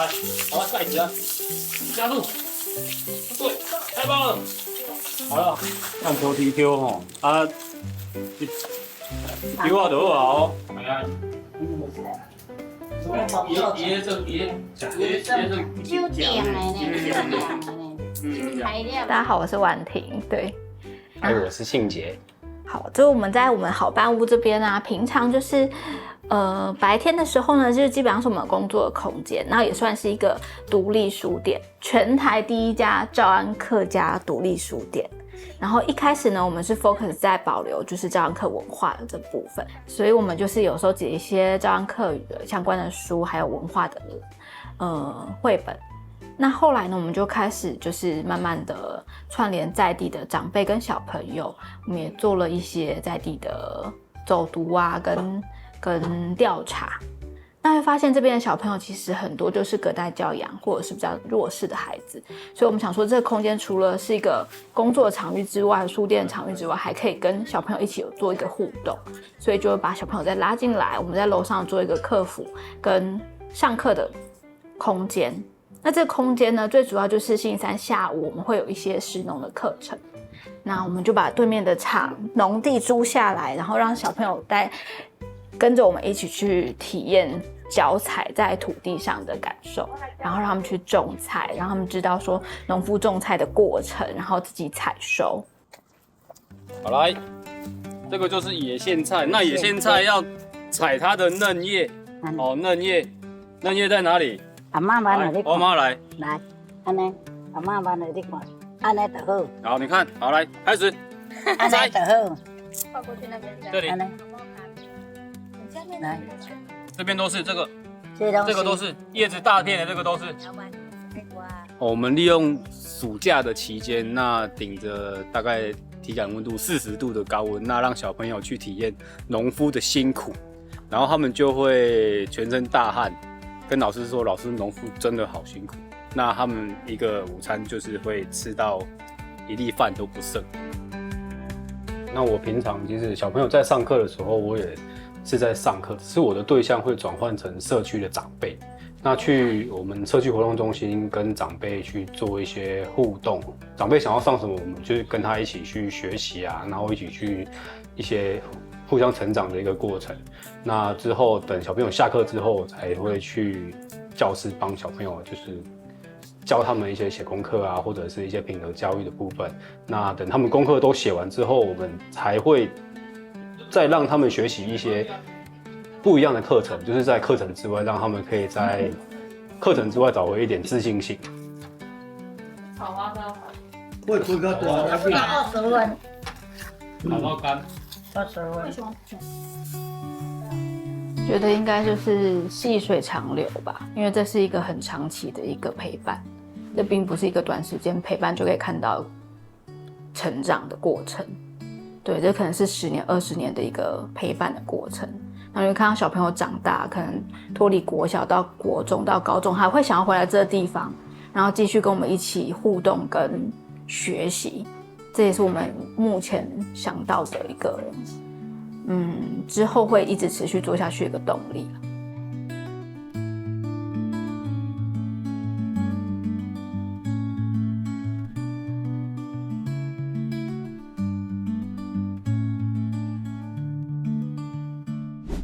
来，好了，盖子啊，加入，对，太棒了。好了，看球 TQ 吼，啊，你 TQ 啊就好哦。哎呀，爷就点的呢，材料。大家好，我是婉婷，对。还有我是信杰。好，就我们在我们好伴屋这边啊，平常就是，白天的时候呢，就是基本上是我们工作的空间，然后也算是一个独立书店，全台第一家诏安客家独立书店。然后一开始呢，我们是 focus 在保留就是诏安客文化的这部分，所以我们就是有收集一些诏安客语的相关的书，还有文化的绘本。那后来呢，我们就开始就是慢慢的串联在地的长辈跟小朋友，我们也做了一些在地的走读啊，跟调查。那会发现这边的小朋友其实很多就是隔代教养或者是比较弱势的孩子，所以我们想说这个空间除了是一个工作场域之外，书店场域之外，还可以跟小朋友一起有做一个互动，所以就会把小朋友再拉进来，我们在楼上做一个客服跟上课的空间。那这个空间呢，最主要就是星期三下午我们会有一些食农的课程，那我们就把对面的农地租下来，然后让小朋友跟着我们一起去体验脚踩在土地上的感受，然后让他们去种菜，让他们知道说农夫种菜的过程，然后自己采收。好来，这个就是野苋菜，那野苋菜要采它的嫩叶，哦，嫩叶在哪里？阿妈把你我妈来，来，安尼，阿妈把你看，安尼就好。好，你看，好来，开始，安尼就好。跨过去那边这里，来，这边都是这个，这个都是叶子大片的，这个都是。我们利用暑假的期间，那顶着大概体感温度40度的高温，那让小朋友去体验农夫的辛苦，然后他们就会全身大汗，跟老师说，老师，农夫真的好辛苦。那他们一个午餐就是会吃到一粒饭都不剩。那我平常其实小朋友在上课的时候，我也是在上课，只是我的对象会转换成社区的长辈。那去我们社区活动中心跟长辈去做一些互动，长辈想要上什么，我们就跟他一起去学习啊，然后一起去一些互相成长的一个过程。那之后等小朋友下课之后，才会去教室帮小朋友就是教他们一些写功课啊，或者是一些品德教育的部分。那等他们功课都写完之后，我们才会再让他们学习一些不一样的课程，就是在课程之外，让他们可以在课程之外找回一点自信心。好啊，那会不会多少钱20万，毛毛干20万。觉得应该就是细水长流吧，因为这是一个很长期的一个陪伴，这并不是一个短时间陪伴就可以看到成长的过程。对，这可能是10年、20年的一个陪伴的过程。然后你会看到小朋友长大，可能脱离国小到国中到高中，还会想要回来这个地方，然后继续跟我们一起互动跟学习。这也是我们目前想到的一个之后会一直持续做下去的一个动力。